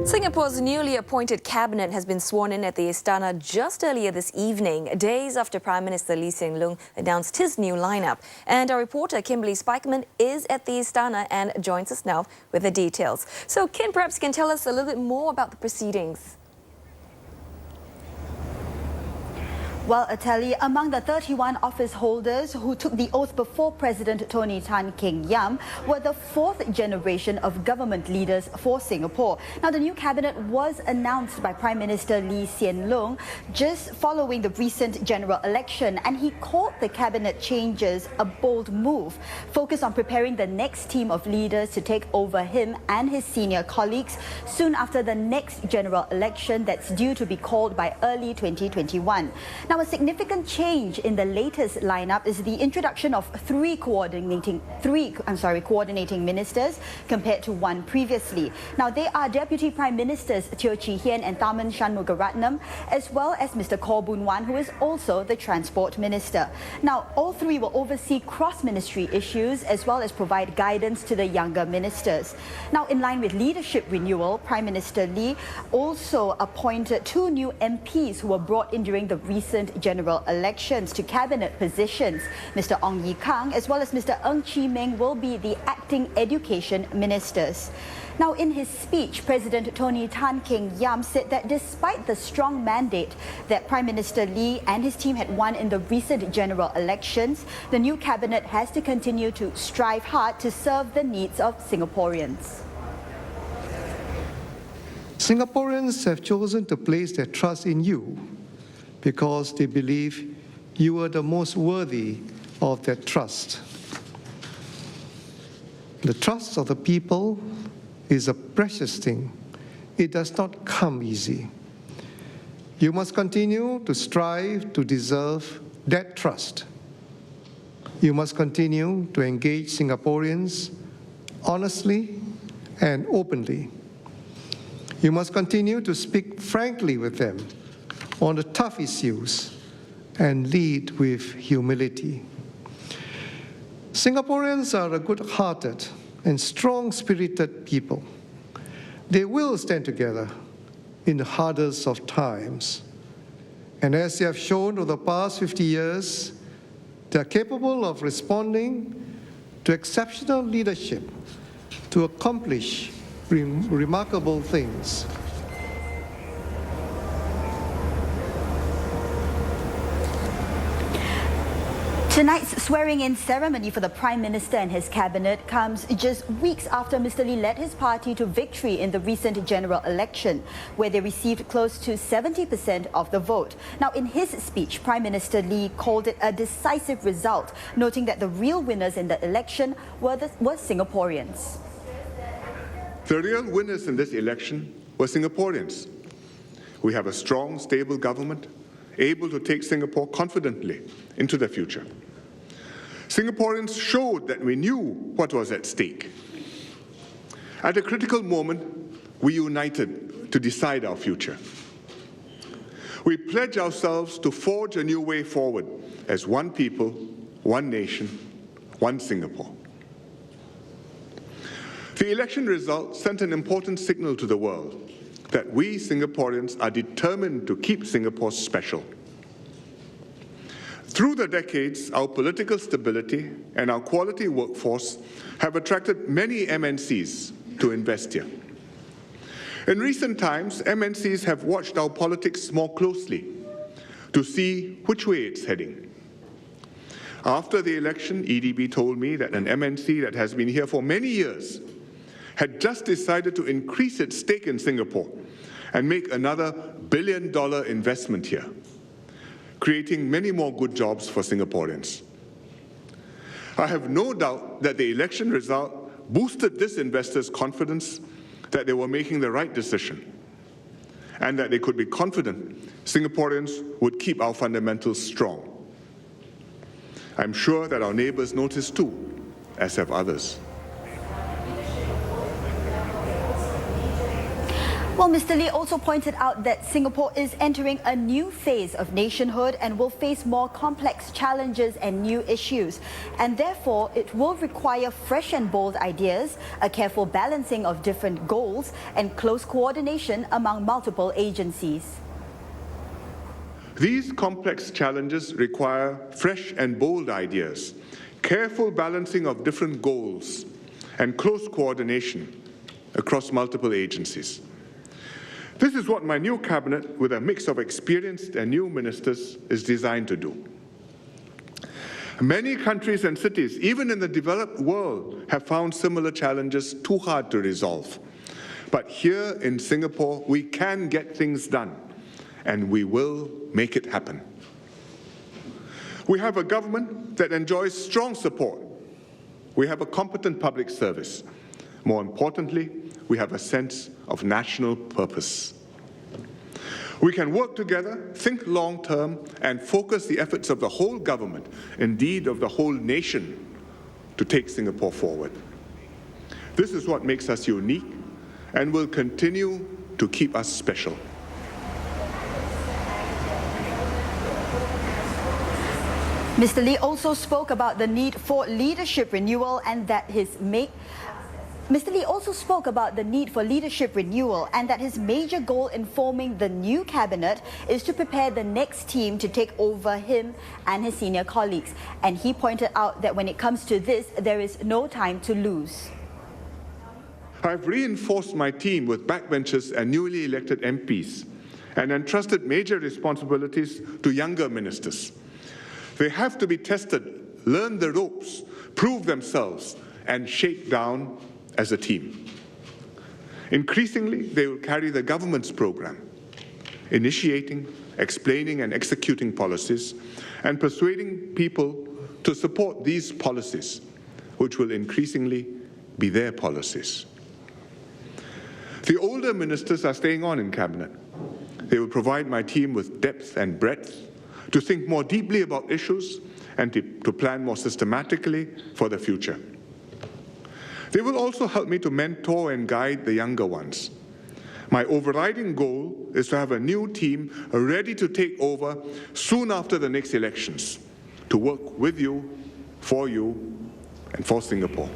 Singapore's newly appointed cabinet has been sworn in at the Istana just earlier this evening, days after Prime Minister Lee Hsien Loong announced his new lineup. And our reporter Kimberly Spikeman is at the Istana and joins us now with the details. So Kim, perhaps you can tell us a little bit more about the proceedings. Well, Ateli, among the 31 office holders who took the oath before President Tony Tan Keng Yam were the fourth generation of government leaders for Singapore. Now, the new cabinet was announced by Prime Minister Lee Hsien Loong just following the recent general election, and he called the cabinet changes a bold move, focused on preparing the next team of leaders to take over him and his senior colleagues soon after the next general election that's due to be called by early 2021. Now, a significant change in the latest lineup is the introduction of three coordinating ministers compared to one previously. Now, they are Deputy Prime Ministers Teo Chee Hean and Tharman Shanmugaratnam, as well as Mr. Khaw Boon Wan, who is also the Transport Minister. Now, all three will oversee cross-ministry issues as well as provide guidance to the younger ministers. Now, in line with leadership renewal, Prime Minister Lee also appointed two new MPs who were brought in during the recent general elections to cabinet positions. Mr. Ong Ye Kung as well as Mr. Ng Chee Meng will be the acting education ministers. Now, in his speech, President Tony Tan Keng Yam said that despite the strong mandate that Prime Minister Lee and his team had won in the recent general elections, the new cabinet has to continue to strive hard to serve the needs of Singaporeans. Singaporeans have chosen to place their trust in you because they believe you are the most worthy of that trust. The trust of the people is a precious thing. It does not come easy. You must continue to strive to deserve that trust. You must continue to engage Singaporeans honestly and openly. You must continue to speak frankly with them on the tough issues and lead with humility. Singaporeans are a good-hearted and strong-spirited people. They will stand together in the hardest of times. And as they have shown over the past 50 years, they are capable of responding to exceptional leadership to accomplish remarkable things. Tonight's swearing-in ceremony for the Prime Minister and his cabinet comes just weeks after Mr. Lee led his party to victory in the recent general election, where they received close to 70% of the vote. Now, in his speech, Prime Minister Lee called it a decisive result, noting that the real winners in the election were Singaporeans. The real winners in this election were Singaporeans. We have a strong, stable government, able to take Singapore confidently into the future. Singaporeans showed that we knew what was at stake. At a critical moment, we united to decide our future. We pledge ourselves to forge a new way forward as one people, one nation, one Singapore. The election result sent an important signal to the world that we Singaporeans are determined to keep Singapore special. Through the decades, our political stability and our quality workforce have attracted many MNCs to invest here. In recent times, MNCs have watched our politics more closely to see which way it's heading. After the election, EDB told me that an MNC that has been here for many years had just decided to increase its stake in Singapore and make another $1 billion investment here, creating many more good jobs for Singaporeans. I have no doubt that the election result boosted this investor's confidence that they were making the right decision and that they could be confident Singaporeans would keep our fundamentals strong. I'm sure that our neighbors noticed too, as have others. Well, Mr. Lee also pointed out that Singapore is entering a new phase of nationhood and will face more complex challenges and new issues. And therefore, it will require fresh and bold ideas, a careful balancing of different goals, and close coordination among multiple agencies. These complex challenges require fresh and bold ideas, careful balancing of different goals, and close coordination across multiple agencies. This is what my new cabinet, with a mix of experienced and new ministers, is designed to do. Many countries and cities, even in the developed world, have found similar challenges too hard to resolve. But here in Singapore, we can get things done, and we will make it happen. We have a government that enjoys strong support. We have a competent public service. More importantly, we have a sense of national purpose. We can work together, think long-term, and focus the efforts of the whole government, indeed of the whole nation, to take Singapore forward. This is what makes us unique and will continue to keep us special. Mr. Lee also spoke about the need for leadership renewal and that his major goal in forming the new cabinet is to prepare the next team to take over him and his senior colleagues. And he pointed out that when it comes to this, there is no time to lose. I've reinforced my team with backbenchers and newly elected MPs and entrusted major responsibilities to younger ministers. They have to be tested, learn the ropes, prove themselves, and shake down as a team. Increasingly, they will carry the government's program, initiating, explaining, and executing policies, and persuading people to support these policies, which will increasingly be their policies. The older ministers are staying on in cabinet. They will provide my team with depth and breadth to think more deeply about issues and to plan more systematically for the future. They will also help me to mentor and guide the younger ones. My overriding goal is to have a new team ready to take over soon after the next elections, to work with you, and for Singapore.